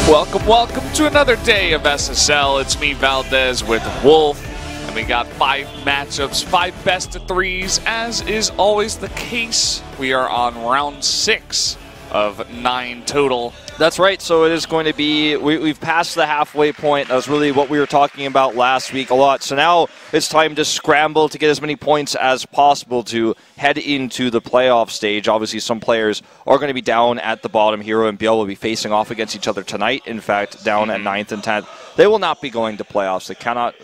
Welcome to another day of SSL. It's me, Valdez, with Wolf, and we got 5 matchups, 5 best of 3s. As is always the case, we are on round 6 of 9 total. That's right, so it is going to be, we've passed the halfway point. That was really what we were talking about last week a lot. So now it's time to scramble to get as many points as possible to head into the playoff stage. Obviously, some players are going to be down at the bottom. Hero and Biel will be facing off against each other tonight. In fact, down at 9th and 10th. They will not be going to playoffs. They cannot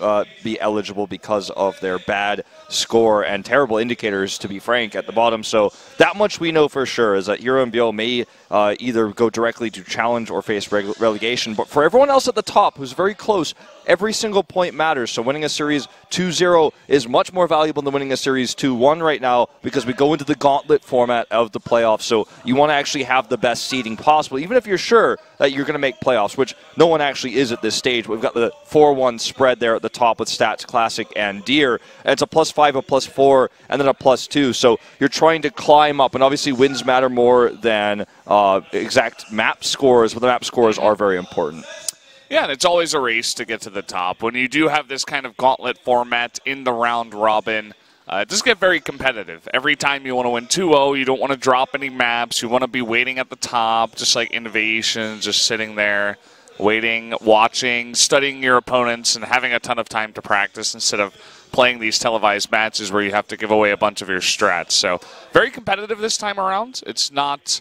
be eligible because of their bad score and terrible indicators, to be frank, at the bottom. So that much we know for sure, is that Hero and Biel may either go directly to challenge or face relegation. But for everyone else at the top who's very close, every single point matters. So winning a series 2-0 is much more valuable than winning a series 2-1 right now, because we go into the gauntlet format of the playoffs. So you want to actually have the best seeding possible, even if you're sure that you're going to make playoffs, which no one actually is at this stage. We've got the 4-1 spread there at the top with Stats Classic and Deer. And it's a +5, a +4, and then a +2. So you're trying to climb up, and obviously wins matter more than exact map scores, but the map scores are very important. Yeah, and it's always a race to get to the top. When you do have this kind of gauntlet format in the round robin, it does get very competitive. Every time you want to win 2-0, you don't want to drop any maps. You want to be waiting at the top, just like Innovation, just sitting there, waiting, watching, studying your opponents, and having a ton of time to practice instead of playing these televised matches where you have to give away a bunch of your strats. So very competitive this time around. It's not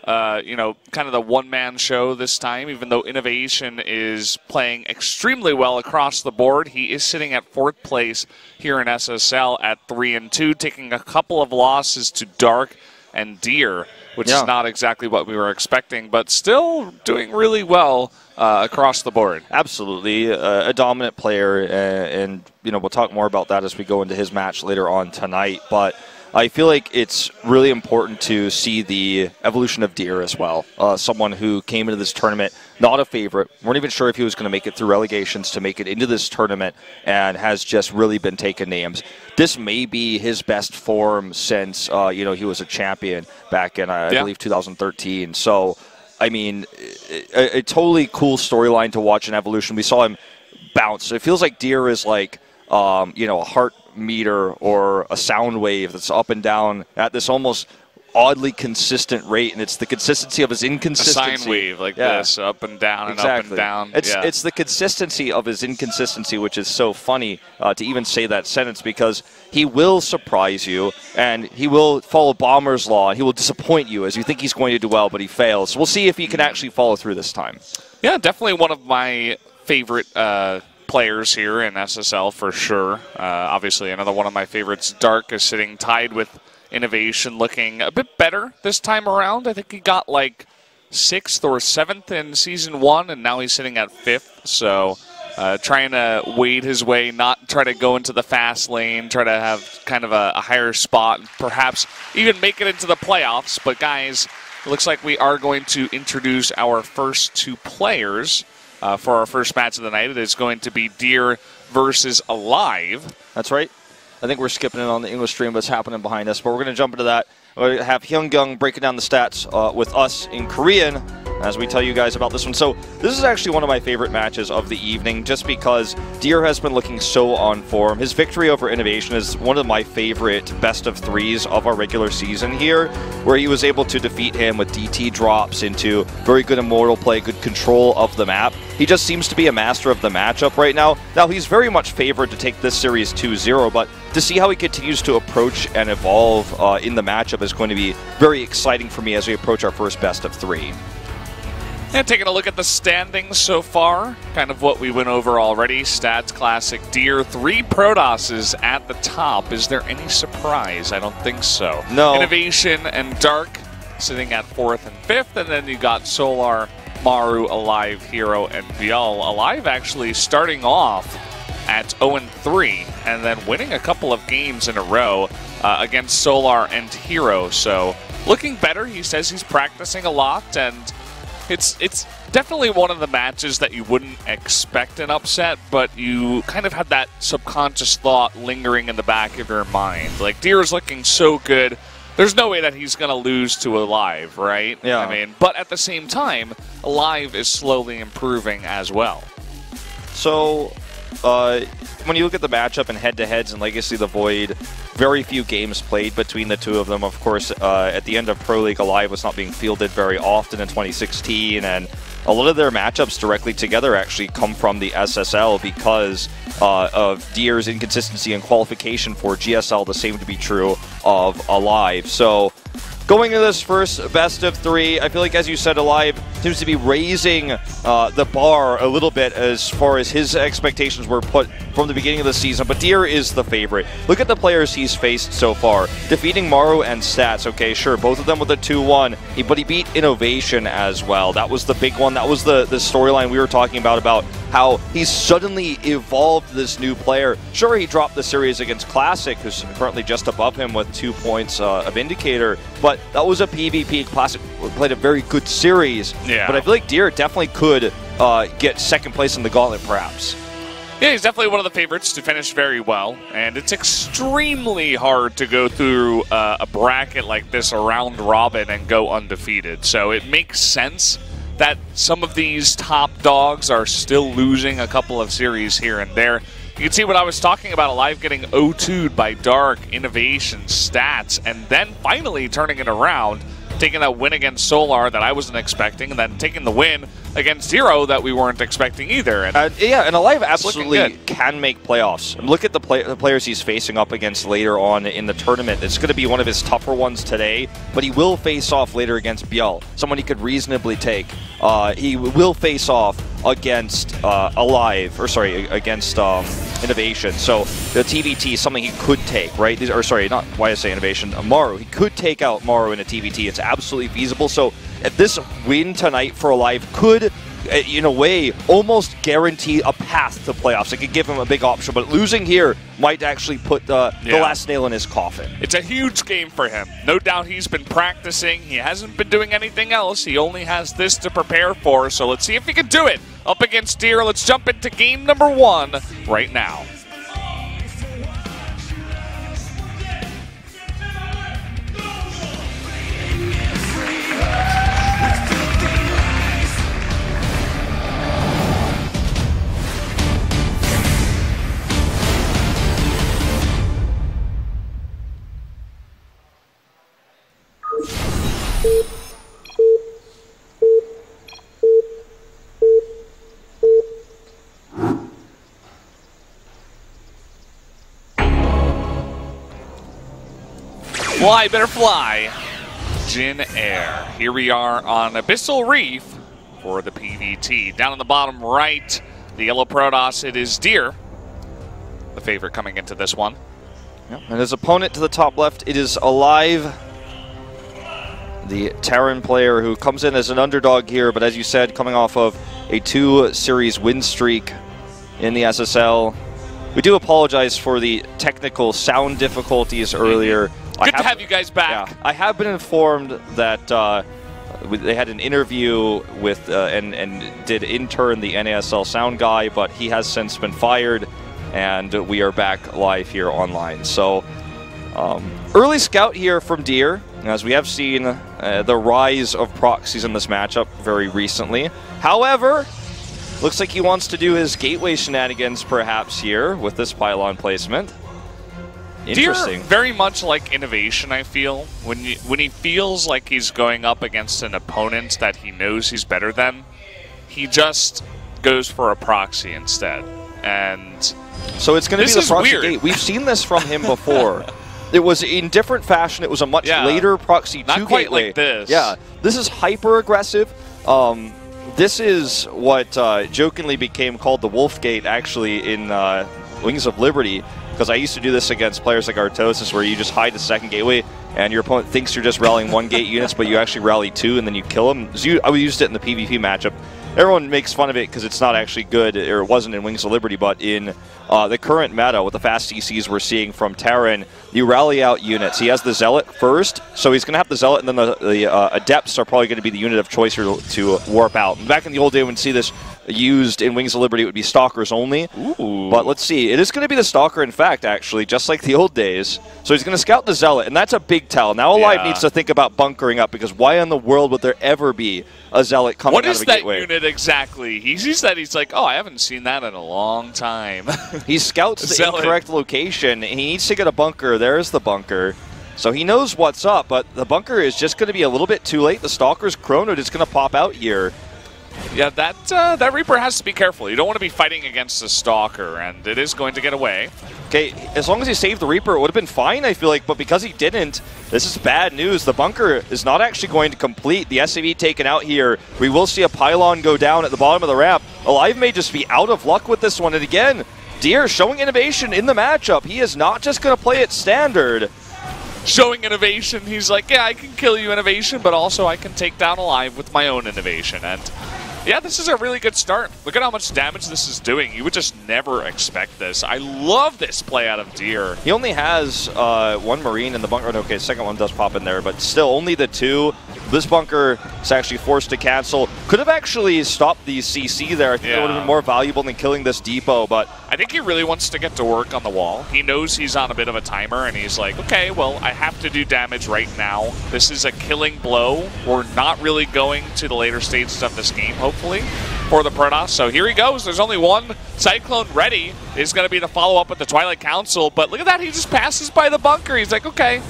kind of the one-man show this time, even though Innovation is playing extremely well across the board. He is sitting at 4th place here in SSL at 3-2, taking a couple of losses to Dark and Deer, which is not exactly what we were expecting, but still doing really well across the board. Absolutely. A dominant player, and we'll talk more about that as we go into his match later on tonight, but I feel like it's really important to see the evolution of Deer as well. Someone who came into this tournament not a favorite, weren't even sure if he was going to make it through relegations to make it into this tournament, and has just really been taking names. This may be his best form since he was a champion back in I believe 2013. So I mean, a totally cool storyline to watch in evolution. We saw him bounce. It feels like Deer is like a heart meter or a sound wave that's up and down at this almost oddly consistent rate, and it's the consistency of his inconsistency. A sine wave like this, up and down and up and down. It's the consistency of his inconsistency, which is so funny to even say that sentence, because he will surprise you, and he will follow Bomber's Law, and he will disappoint you as you think he's going to do well, but he fails. So we'll see if he can actually follow through this time. Yeah, definitely one of my favorite players here in SSL for sure. Obviously, another one of my favorites, Dark, is sitting tied with Innovation, looking a bit better this time around. I think he got like 6th or 7th in Season 1, and now he's sitting at 5th. So trying to wade his way, not try to go into the fast lane, try to have kind of a higher spot, and perhaps even make it into the playoffs. But guys, it looks like we are going to introduce our first 2 players for our first match of the night. It is going to be Deer versus aLive. That's right. I think we're skipping it on the English stream, what's happening behind us, but we're going to jump into that. We're going to have Hyung breaking down the stats with us in Korean as we tell you guys about this one. So this is actually one of my favorite matches of the evening, just because Deer has been looking so on form. His victory over Innovation is one of my favorite best of 3s of our regular season here, where he was able to defeat him with DT drops into very good immortal play, good control of the map. He just seems to be a master of the matchup right now. Now, he's very much favored to take this series 2-0, but to see how he continues to approach and evolve in the matchup is going to be very exciting for me as we approach our first best of 3. And taking a look at the standings so far, kind of what we went over already. Stats Classic Deer, 3 Protosses at the top. Is there any surprise? I don't think so. No. Innovation and Dark sitting at 4th and 5th, and then you got Solar, Maru, aLive, Hero, and Biel. aLive actually starting off at 0-3, and then winning a couple of games in a row against Solar and Hero. So looking better. He says he's practicing a lot, and it's definitely one of the matches that you wouldn't expect an upset, but you kind of had that subconscious thought lingering in the back of your mind. Like, Deer is looking so good. there's no way that he's going to lose to aLive, right? Yeah. I mean, but at the same time, aLive is slowly improving as well. So, when you look at the matchup and head-to-heads in Legacy of the Void, very few games played between the two of them. Of course, at the end of Pro League, aLive was not being fielded very often in 2016, and a lot of their matchups directly together actually come from the SSL because of Deer's inconsistency in qualification for GSL. The same to be true of aLive. So, going into this first best of 3, I feel like, as you said, aLive seems to be raising the bar a little bit as far as his expectations were put from the beginning of the season, but Deer is the favorite. Look at the players he's faced so far. Defeating Maru and Stats, okay, sure, both of them with a 2-1, but he beat Innovation as well. That was the big one. That was the storyline we were talking about how he's suddenly evolved this new player. Sure, he dropped the series against Classic, who's currently just above him with 2 points of Indicator, but that was a PvP. Classic played a very good series, yeah. But I feel like Deer definitely could get second place in the Gauntlet, perhaps. Yeah, he's definitely one of the favorites to finish very well, and it's extremely hard to go through a bracket like this, a round robin, and go undefeated. So it makes sense that some of these top dogs are still losing a couple of series here and there. You can see what I was talking about, aLive getting 0-2'd by Dark, Innovation, Stats, and then finally turning it around, taking that win against Solar that I wasn't expecting, and then taking the win against Zero that we weren't expecting either. And yeah, and aLive absolutely can make playoffs. Look at the players he's facing up against later on in the tournament. It's going to be one of his tougher ones today, but he will face off later against Biel, someone he could reasonably take. He will face off against aLive, or sorry, against Innovation. So the TVT is something he could take, right? Or sorry, not why I say Innovation, Maru. He could take out Maru in a TVT. It's absolutely feasible. So if this win tonight for aLive could, in a way, almost guarantee a path to playoffs. It could give him a big option, but losing here might actually put the last nail in his coffin. It's a huge game for him. No doubt he's been practicing. He hasn't been doing anything else. He only has this to prepare for, so let's see if he can do it up against Deer. Let's jump into game number 1 right now. Fly, better fly. Jin Air. Here we are on Abyssal Reef for the PVT. Down on the bottom right, the yellow Protoss, it is Deer, the favorite coming into this one. Yep. And his opponent to the top left, it is aLive, the Terran player who comes in as an underdog here, but as you said, coming off of a 2-series win streak in the SSL. We do apologize for the technical sound difficulties earlier. Good to have you guys back. Yeah, I have been informed that they had an interview with and did intern the NASL sound guy, but he has since been fired, and we are back live here online. So early scout here from Deer, as we have seen the rise of proxies in this matchup very recently. However, looks like he wants to do his gateway shenanigans perhaps here with this pylon placement. Interesting. Deer, very much like Innovation, I feel. When he feels like he's going up against an opponent that he knows he's better than, he just goes for a proxy instead. And so it's going to be the proxy gate. We've seen this from him before. It was in different fashion. It was a much later proxy 2 Not quite gateway. Like this. Yeah, this is hyper aggressive. This is what jokingly became called the Wolf Gate, actually, in Wings of Liberty. Because I used to do this against players like Artosis, where you just hide the second gateway, and your opponent thinks you're just rallying 1 gate units, but you actually rally 2, and then you kill them. So I used it in the PvP matchup. everyone makes fun of it because it's not actually good, or it wasn't in Wings of Liberty, but in the current meta with the fast CCs we're seeing from Terran, you rally out units. He has the Zealot first, so he's going to have the Zealot, and then the Adepts are probably going to be the unit of choice here to warp out. And back in the old day when we see this used in Wings of Liberty, it would be Stalkers only. Ooh. But let's see. It is going to be the Stalker, in fact, actually, just like the old days. So he's going to scout the Zealot, and that's a big tell. Now aLive needs to think about bunkering up, because why in the world would there ever be a Zealot coming out of a gateway? What is that unit exactly? He sees that, he's like, oh, I haven't seen that in a long time. He scouts the incorrect location, and he needs to get a bunker. There's the bunker. So he knows what's up, but the bunker is just going to be a little bit too late. The Stalker's Chrono is going to pop out here. Yeah, that Reaper has to be careful. You don't want to be fighting against the Stalker, and it is going to get away. Okay, as long as he saved the Reaper, it would have been fine, I feel like, but because he didn't, this is bad news. The bunker is not actually going to complete. The SAV taken out here. We will see a pylon go down at the bottom of the ramp. aLive may just be out of luck with this one, and again, Deer showing innovation in the matchup. He is not just going to play it standard. Showing innovation, he's like, yeah, I can kill you, innovation, but also I can take down aLive with my own innovation. And yeah, this is a really good start. Look at how much damage this is doing. You would just never expect this. I love this play out of Deer. He only has one Marine in the bunker. Okay, the second one does pop in there, but still only the two. This bunker is actually forced to cancel. Could have actually stopped the CC there. I think that would have been more valuable than killing this depot, but I think he really wants to get to work on the wall. He knows he's on a bit of a timer, and he's like, okay, well, I have to do damage right now. This is a killing blow. We're not really going to the later stages of this game, hopefully, for the Protoss. So here he goes. There's only one Cyclone ready. Is going to be the follow-up with the Twilight Council, but look at that. He just passes by the bunker. He's like, okay,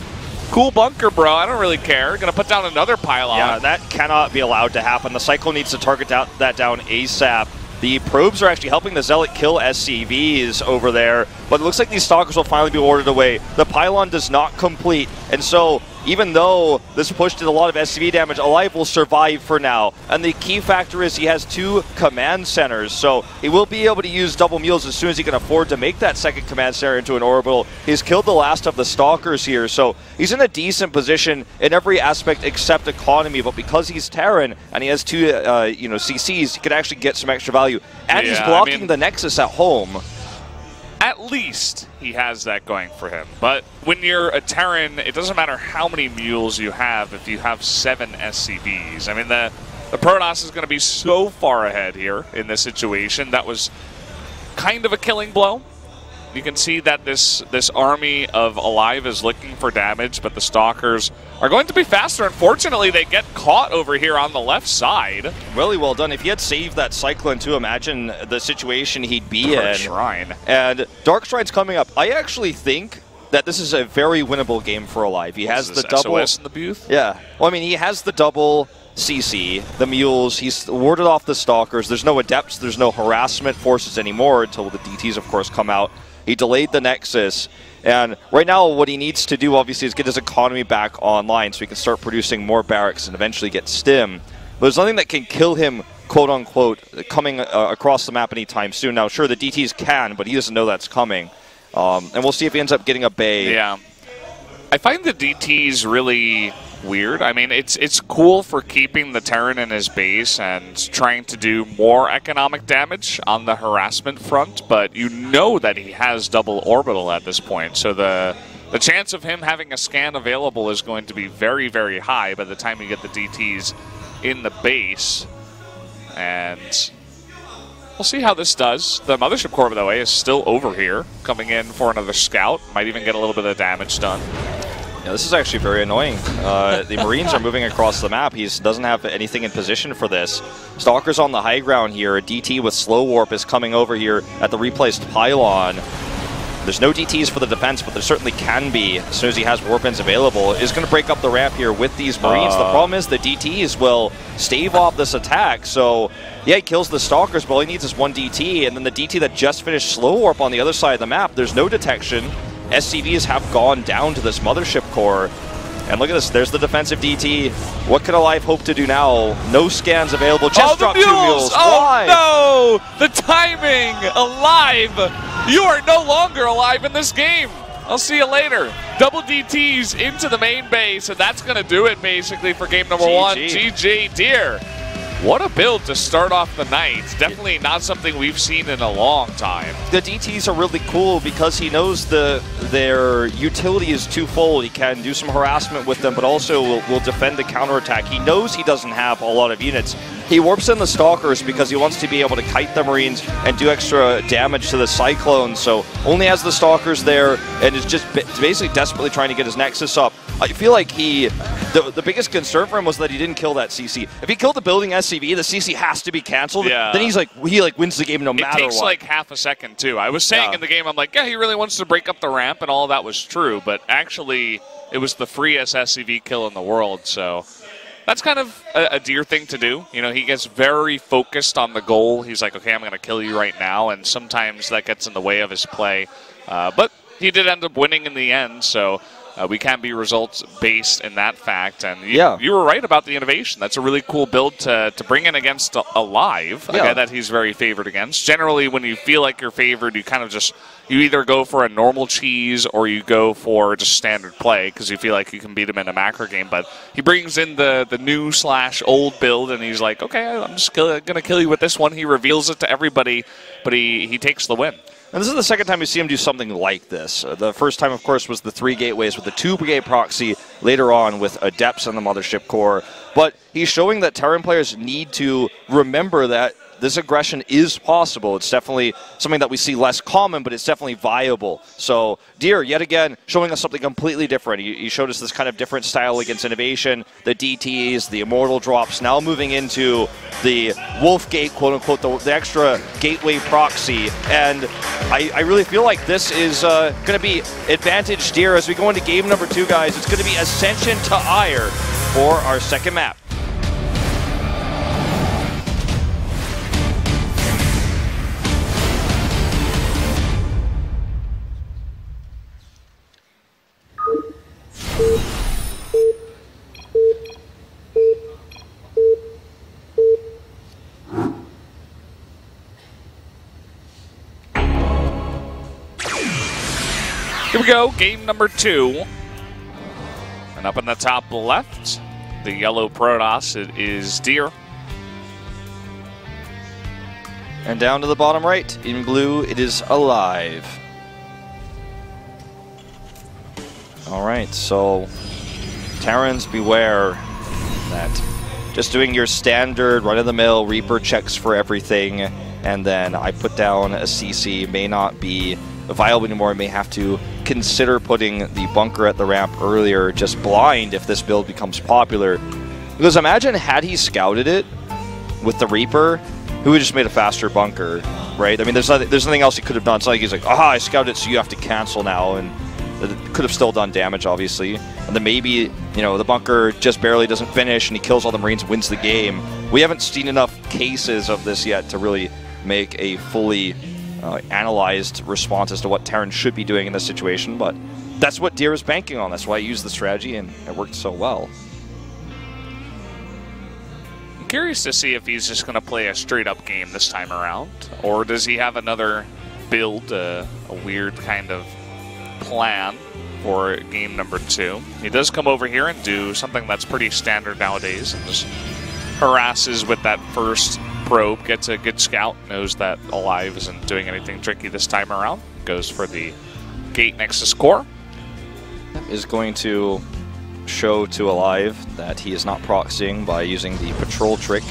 cool bunker, bro. I don't really care. Gonna put down another pylon. Yeah, that cannot be allowed to happen. The Cyclone needs to target that down ASAP. The probes are actually helping the Zealot kill SCVs over there, but it looks like these Stalkers will finally be ordered away. The pylon does not complete, and so even though this push did a lot of SCV damage, aLive will survive for now. And the key factor is he has 2 command centers, so he will be able to use double mules as soon as he can afford to make that second command center into an orbital. He's killed the last of the Stalkers here, so he's in a decent position in every aspect except economy, but because he's Terran and he has 2 CCs, he could actually get some extra value. And he's blocking the Nexus at home. At least he has that going for him. But when you're a Terran, it doesn't matter how many mules you have if you have 7 SCVs. I mean, the Protoss is going to be so far ahead here in this situation. That was kind of a killing blow. You can see that this army of aLive is looking for damage, but the Stalkers are going to be faster. Unfortunately, they get caught over here on the left side. Really well done. If he had saved that Cyclone too, imagine the situation he'd be in. Dark Shrine. And Dark Shrine's coming up. I actually think that this is a very winnable game for aLive. He has the double SOS in the booth? Yeah. Well, I mean, he has the double CC, the mules, he's warded off the Stalkers. There's no Adepts, there's no harassment forces anymore until the DTs, of course, come out. He delayed the Nexus, and right now what he needs to do, obviously, is get his economy back online so he can start producing more barracks and eventually get Stim. But there's nothing that can kill him, quote-unquote, coming across the map anytime soon. Now, sure, the DTs can, but he doesn't know that's coming. And we'll see if he ends up getting a Bay. Yeah. I find the DTs really weird. I mean, it's cool for keeping the Terran in his base and trying to do more economic damage on the harassment front, but you know that he has double orbital at this point, so the chance of him having a scan available is going to be very, very high by the time you get the DTs in the base. And we'll see how this does. The Mothership Core, by the way, is still over here, coming in for another scout. Might even get a little bit of damage done. Yeah, this is actually very annoying. The Marines are moving across the map. He doesn't have anything in position for this. Stalker's on the high ground here. A DT with slow warp is coming over here at the replaced pylon. There's no DTs for the defense, but there certainly can be as soon as he has warpins available. Is going to break up the ramp here with these Marines. The problem is the DTs will stave off this attack. So, yeah, he kills the Stalkers, but all he needs is one DT. And then the DT that just finished slow warp on the other side of the map, there's no detection. SCVs have gone down to this Mothership Core. And look at this, there's the defensive DT. What can aLive hope to do now? No scans available, just drop 2 mules. Why? Oh no! The timing! aLive! You are no longer alive in this game! I'll see you later. Double DTs into the main base, and that's going to do it basically for game number 1. GG, Deer. What a build to start off the night. Definitely not something we've seen in a long time. The DTs are really cool because he knows their utility is twofold. He can do some harassment with them, but also will defend the counterattack. He knows he doesn't have a lot of units. He warps in the Stalkers because he wants to be able to kite the Marines and do extra damage to the Cyclones. So only has the Stalkers there and is just basically desperately trying to get his Nexus up. I feel like the biggest concern for him was that he didn't kill that CC. If he killed the building SCV, the CC has to be canceled. Yeah. Then he wins the game no matter what. It takes like half a second too. I was saying in the game, I'm like, yeah, he really wants to break up the ramp, and all of that was true. But actually, it was the freest SCV kill in the world. So that's kind of a Deer thing to do. You know, he gets very focused on the goal. He's like, okay, I'm going to kill you right now, and sometimes that gets in the way of his play. But he did end up winning in the end, so we can be results-based in that fact. And you were right about the innovation. That's a really cool build to bring in against aLive, a guy that he's very favored against. Generally, when you feel like you're favored, you kind of just you either go for a normal cheese or you go for just standard play because you feel like you can beat him in a macro game. But he brings in the new/old build, and he's like, okay, I'm just going to kill you with this one. He reveals it to everybody, but he takes the win. And this is the second time we see him do something like this. The first time, of course, was the 3 gateways with the 2-gate proxy, later on with Adepts and the Mothership Core. But he's showing that Terran players need to remember that this aggression is possible. It's definitely something that we see less common, but it's definitely viable. So Deer, yet again, showing us something completely different. He showed us this kind of different style against Innovation, the DTs, the Immortal drops, now moving into the Wolf Gate, quote-unquote, the extra gateway proxy. And I really feel like this is going to be advantage Deer as we go into game number 2, guys. It's going to be Ascension to Ire for our second map. Here we go, game number 2. And up in the top left, the yellow Protoss, it is Deer. And down to the bottom right, in blue, it is aLive. Alright, so Terrans, beware that just doing your standard run-of-the-mill Reaper checks for everything, and then I put down a CC may not be viable anymore. I may have to consider putting the bunker at the ramp earlier, just blind if this build becomes popular. Because imagine had he scouted it with the Reaper, he would have just made a faster bunker, right? I mean, there's nothing else he could have done. It's not like he's like, I scouted it, so you have to cancel now, and it could have still done damage, obviously. And then maybe, you know, the bunker just barely doesn't finish, and he kills all the Marines, wins the game. We haven't seen enough cases of this yet to really make a fully analyzed response as to what Terran should be doing in this situation, but that's what Deer is banking on. That's why I used the strategy, and it worked so well. I'm curious to see if he's just going to play a straight-up game this time around, or does he have another build, a weird kind of plan for game number 2. He does come over here and do something that's pretty standard nowadays, and just harasses with that first probe, gets a good scout, knows that aLive isn't doing anything tricky this time around, goes for the Gate Nexus Core. Is going to show to aLive that he is not proxying by using the patrol trick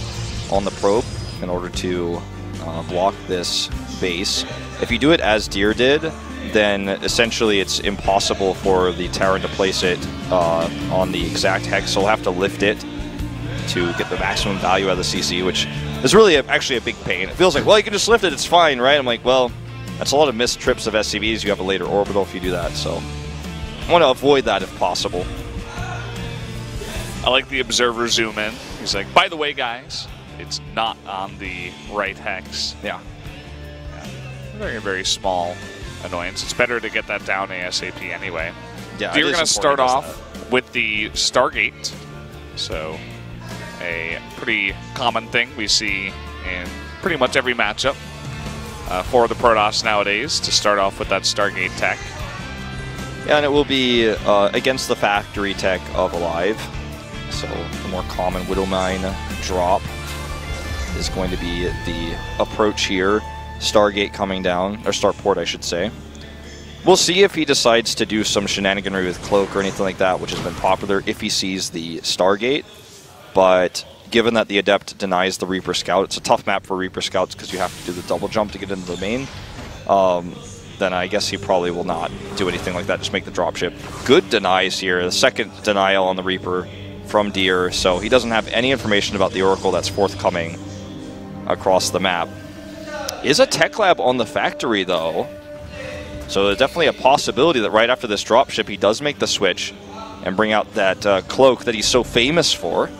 on the probe in order to block this base. If you do it as Deer did, then essentially it's impossible for the Terran to place it on the exact hex, so he'll have to lift it to get the maximum value out of the CC, which is really actually a big pain. It feels like, well, you can just lift it, it's fine, right? I'm like, well, that's a lot of missed trips of SCVs. You have a later orbital if you do that, so I want to avoid that if possible. I like the observer zoom in. He's like, by the way, guys, it's not on the right hex. Yeah. Very, very small annoyance. It's better to get that down ASAP anyway. Yeah, You're going to start off with the Stargate. So a pretty common thing we see in pretty much every matchup for the Protoss nowadays, to start off with that Stargate tech. Yeah, and it will be against the factory tech of aLive. So the more common Widowmine drop. is going to be the approach here. Stargate coming down, or Starport, I should say. We'll see if he decides to do some shenaniganry with Cloak or anything like that, which has been popular if he sees the Stargate. But given that the Adept denies the Reaper Scout, it's a tough map for Reaper Scouts because you have to do the double jump to get into the main. Then I guess he probably will not do anything like that, just make the dropship. Good denies here, the second denial on the Reaper from Deer, so he doesn't have any information about the Oracle that's forthcoming across the map. Is a tech lab on the factory, though, so there's definitely a possibility that right after this dropship he does make the switch and bring out that Cloak that he's so famous for.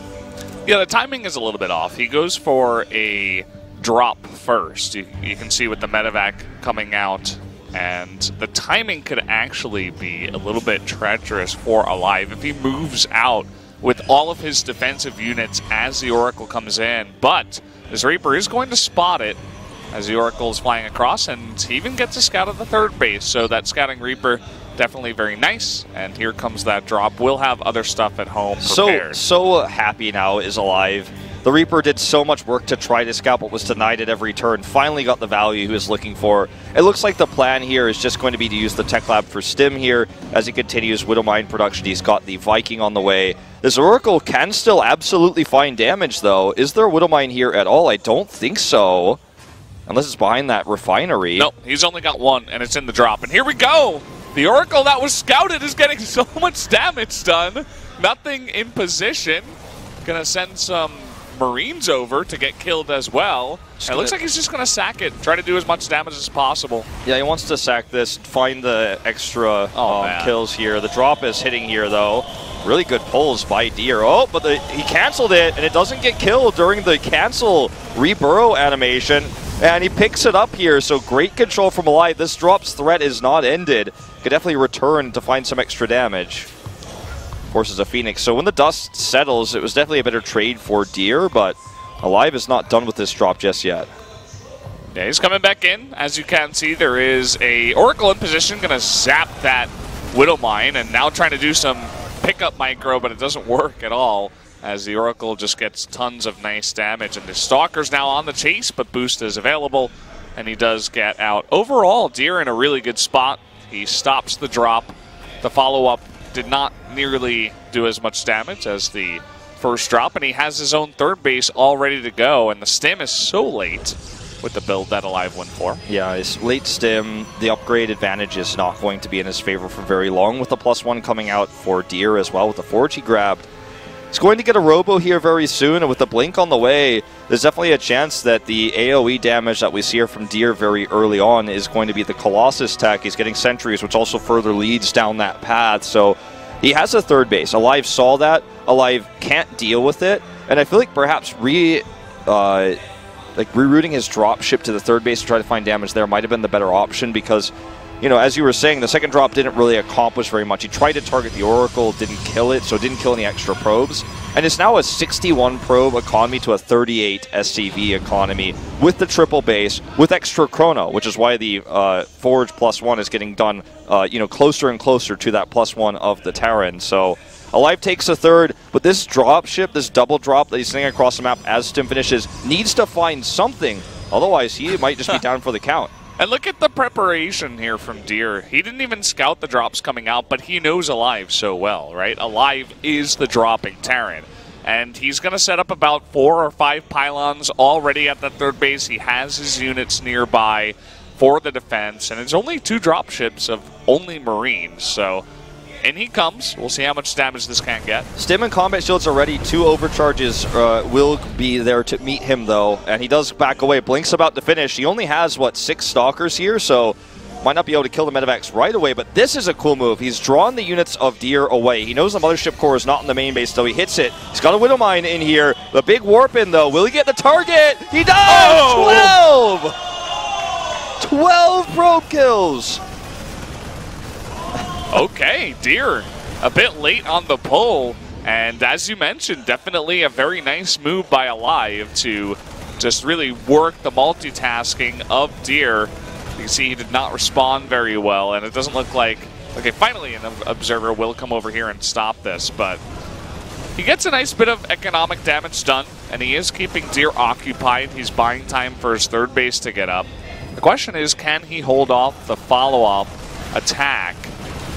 Yeah, the timing is a little bit off. He goes for a drop first. You can see with the medevac coming out, and the timing could actually be a little bit treacherous for aLive if he moves out with all of his defensive units as the Oracle comes in. But this Reaper is going to spot it as the Oracle is flying across, and he even gets a scout at the third base. So that scouting Reaper, definitely very nice. And here comes that drop. We'll have other stuff at home prepared. So happy now is aLive. The Reaper did so much work to try to scout, but was denied at every turn. Finally got the value he was looking for. It looks like the plan here is just going to be to use the Tech Lab for Stim here as he continues Widowmine production. He's got the Viking on the way. This Oracle can still absolutely find damage, though. Is there a Widowmine here at all? I don't think so. Unless it's behind that refinery. No, he's only got one, and it's in the drop. And here we go! The Oracle that was scouted is getting so much damage done. Nothing in position. Gonna send some Marines over to get killed as well. It looks like he's just going to sack it, try to do as much damage as possible. Yeah, he wants to sack this, find the extra kills here. The drop is hitting here, though. Really good pulls by Deer. Oh, but he canceled it, and it doesn't get killed during the cancel reburrow animation. And he picks it up here, so great control from aLive. This drop's threat is not ended. Could definitely return to find some extra damage. Forces a Phoenix. So when the dust settles, it was definitely a better trade for Deer, but aLive is not done with this drop just yet. Yeah, he's coming back in. As you can see, there is a Oracle in position, going to zap that Widowmine, and now trying to do some pickup micro, but it doesn't work at all, as the Oracle just gets tons of nice damage. And the Stalker's now on the chase, but boost is available, and he does get out. Overall, Deer in a really good spot. He stops the drop. The follow-up did not nearly do as much damage as the first drop, and he has his own third base all ready to go, and the stim is so late with the build that aLive went for. Yeah, his late stim, the upgrade advantage is not going to be in his favor for very long, with the +1 coming out for Deer as well with the Forge he grabbed. He's going to get a Robo here very soon, and with the Blink on the way, there's definitely a chance that the AoE damage that we see here from Deer very early on is going to be the Colossus tech. He's getting Sentries, which also further leads down that path, so he has a third base. aLive saw that. aLive can't deal with it, and I feel like perhaps rerouting his drop ship to the third base to try to find damage there might have been the better option because, you know, as you were saying, the second drop didn't really accomplish very much. He tried to target the Oracle, didn't kill it, so it didn't kill any extra probes. And it's now a 61 probe economy to a 38 SCV economy with the triple base, with extra chrono, which is why the Forge +1 is getting done, closer and closer to that +1 of the Terran. So aLive takes a third, but this drop ship, this double drop that he's sending across the map as Stim finishes, needs to find something. Otherwise, he might just be down for the count. And look at the preparation here from Deer. He didn't even scout the drops coming out, but he knows aLive so well, right? aLive is the dropping Terran. And he's going to set up about 4 or 5 pylons already at that third base. He has his units nearby for the defense, and it's only 2 drop ships of only Marines, so in he comes. We'll see how much damage this can get. Stim and combat shields are ready. 2 overcharges will be there to meet him, though, and he does back away. Blink's about to finish. He only has, 6 Stalkers here, so might not be able to kill the medevacs right away, but this is a cool move. He's drawn the units of Deer away. He knows the Mothership Core is not in the main base, so he hits it. He's got a Widowmine in here. The big warp in, though. Will he get the target? He does! Oh! 12 probe kills! Okay, Deer a bit late on the pull, and as you mentioned, definitely a very nice move by aLive to just really work the multitasking of Deer. You can see he did not respond very well, and it doesn't look like... Okay, finally an observer will come over here and stop this, but he gets a nice bit of economic damage done, and he is keeping Deer occupied. He's buying time for his third base to get up. The question is, can he hold off the follow-up attack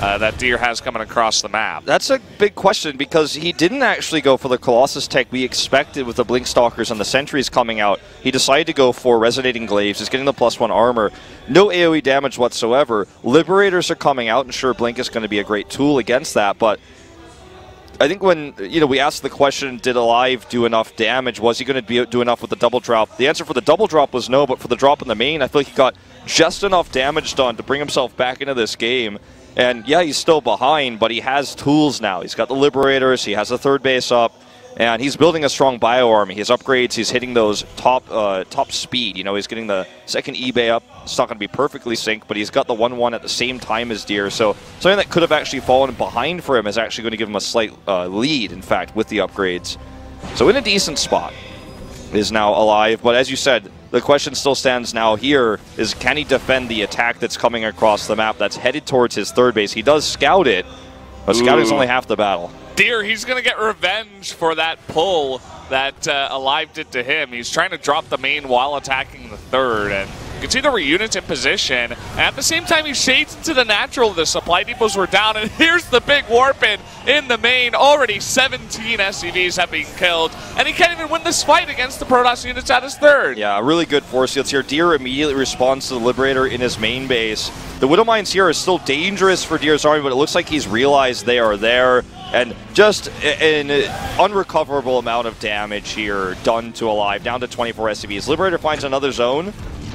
that Deer has coming across the map? That's a big question because he didn't actually go for the Colossus tech we expected with the Blink Stalkers and the Sentries coming out. He decided to go for Resonating Glaives. He's getting the +1 armor. No AoE damage whatsoever. Liberators are coming out, and sure, Blink is going to be a great tool against that, but I think when we asked the question, did aLive do enough damage? Was he going to do enough with the double drop? The answer for the double drop was no, but for the drop in the main, I feel like he got just enough damage done to bring himself back into this game. And yeah, he's still behind, but he has tools now. He's got the Liberators, he has the third base up, and he's building a strong bio army. He has upgrades, he's hitting those top speed. He's getting the second eBay up. It's not going to be perfectly synced, but he's got the 1-1 at the same time as Deer. So something that could have actually fallen behind for him is actually going to give him a slight lead, in fact, with the upgrades. So in a decent spot is now aLive, but as you said, the question still stands now here is, can he defend the attack that's coming across the map that's headed towards his third base? He does scout it, but scouting is only half the battle. Deer, he's going to get revenge for that pull that aLive did to him. He's trying to drop the main while attacking the third, and you can see the reunits in position. And at the same time, he shades into the natural. The supply depots were down, and here's the big warp in the main. Already 17 SCVs have been killed, and he can't even win this fight against the Protoss units at his third. Yeah, really good force fields here. Deer immediately responds to the Liberator in his main base. The Widow Mines here are still dangerous for Deer's army, but it looks like he's realized they are there. And just an unrecoverable amount of damage here done to aLive, down to 24 SCVs. Liberator finds another zone.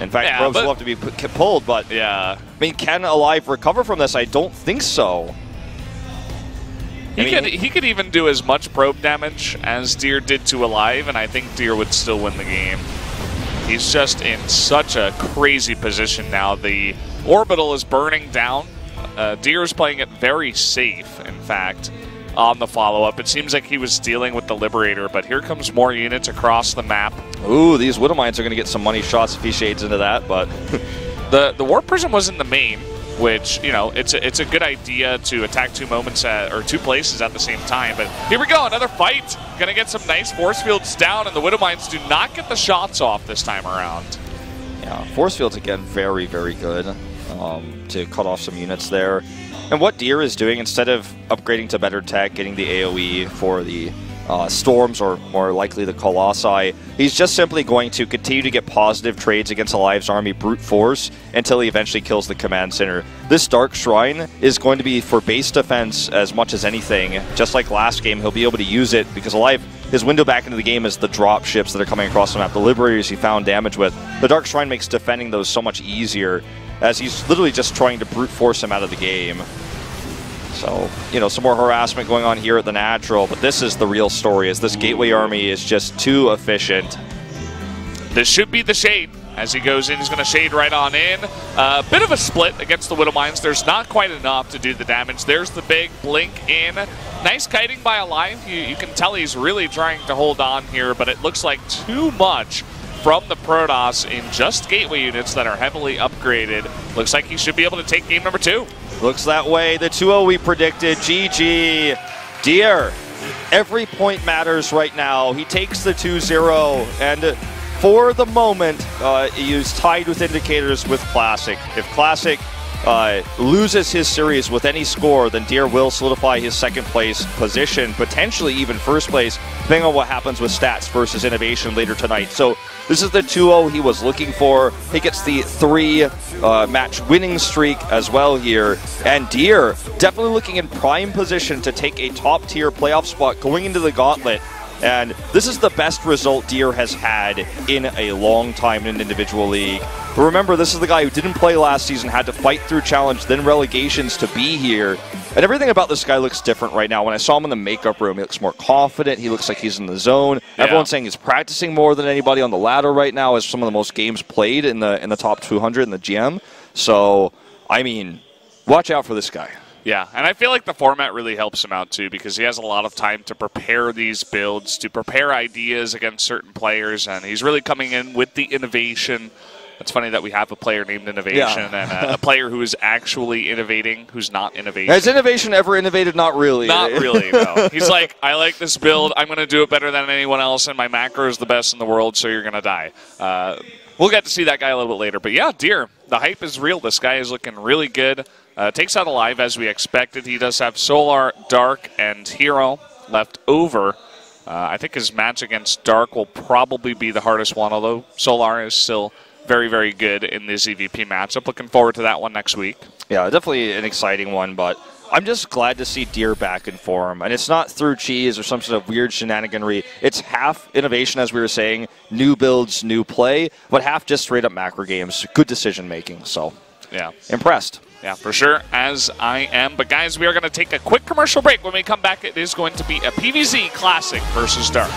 In fact, probes will have to be pulled, but yeah. I mean, can aLive recover from this? I don't think so. He could even do as much probe damage as Deer did to aLive, and I think Deer would still win the game. He's just in such a crazy position now. The orbital is burning down. Deer is playing it very safe, in fact, on the follow-up. It seems like he was dealing with the Liberator, but here comes more units across the map. Ooh, these Widow Mines are going to get some money shots if he shades into that, but the Warp Prism was in the main, which, it's a good idea to attack two places at the same time. But here we go, another fight. Gonna get some nice force fields down, and the Widow Mines do not get the shots off this time around. Yeah, force fields again, very, very good to cut off some units there. And what Deer is doing, instead of upgrading to better tech, getting the AoE for the Storms, or more likely the Colossi, he's just simply going to continue to get positive trades against aLive's army brute force until he eventually kills the command center. This Dark Shrine is going to be for base defense as much as anything. Just like last game, he'll be able to use it because aLive, his window back into the game is the drop ships that are coming across the map, the Liberators he found damage with. The Dark Shrine makes defending those so much easier, as he's literally just trying to brute force him out of the game. So, some more harassment going on here at the natural, but this is the real story, is this Gateway army is just too efficient. This should be the shade. As he goes in, he's going to shade right on in. A bit of a split against the Widow Mines. There's not quite enough to do the damage. There's the big blink in. Nice kiting by aLive. You can tell he's really trying to hold on here, but it looks like too much from the Protoss in just Gateway units that are heavily upgraded. Looks like he should be able to take game number 2. Looks that way. The 2-0 we predicted. GG. Deer, every point matters right now. He takes the 2-0, and for the moment, he is tied with indicators with Classic. If Classic loses his series with any score, then Deer will solidify his second place position, potentially even first place, depending on what happens with Stats versus Innovation later tonight. So this is the 2-0 he was looking for. He gets the 3-match winning streak as well here. And Deer definitely looking in prime position to take a top-tier playoff spot going into the Gauntlet. And this is the best result Deer has had in a long time in an individual league. But remember, this is the guy who didn't play last season, had to fight through challenge, then relegations to be here. And everything about this guy looks different right now. When I saw him in the makeup room, he looks more confident. He looks like he's in the zone. Yeah. Everyone's saying he's practicing more than anybody on the ladder right now, as some of the most games played in the top 200 in the GM. So, I mean, watch out for this guy. Yeah, and I feel like the format really helps him out too, because he has a lot of time to prepare these builds, to prepare ideas against certain players, and he's really coming in with the innovation It's funny that we have a player named Innovation and a player who is actually innovating, who's not innovation. Has Innovation ever innovated? Not really. Not really, no. He's like, I like this build. I'm going to do it better than anyone else, and my macro is the best in the world, so you're going to die. We'll get to see that guy a little bit later. But yeah, Deer, the hype is real. This guy is looking really good. Takes out aLive as we expected. He does have Solar, Dark, and Hero left over. I think his match against Dark will probably be the hardest one, although Solar is still very, very good in this EVP matchup. Looking forward to that one next week. Yeah, definitely an exciting one, but I'm just glad to see Deer back in form. And it's not through cheese or some sort of weird shenaniganry. It's half innovation, as we were saying, new builds, new play, but half just straight-up macro games, good decision-making. So, yeah, impressed. Yeah, for sure, as I am. But, guys, we are going to take a quick commercial break. When we come back, it is going to be a PVZ Classic versus Dark.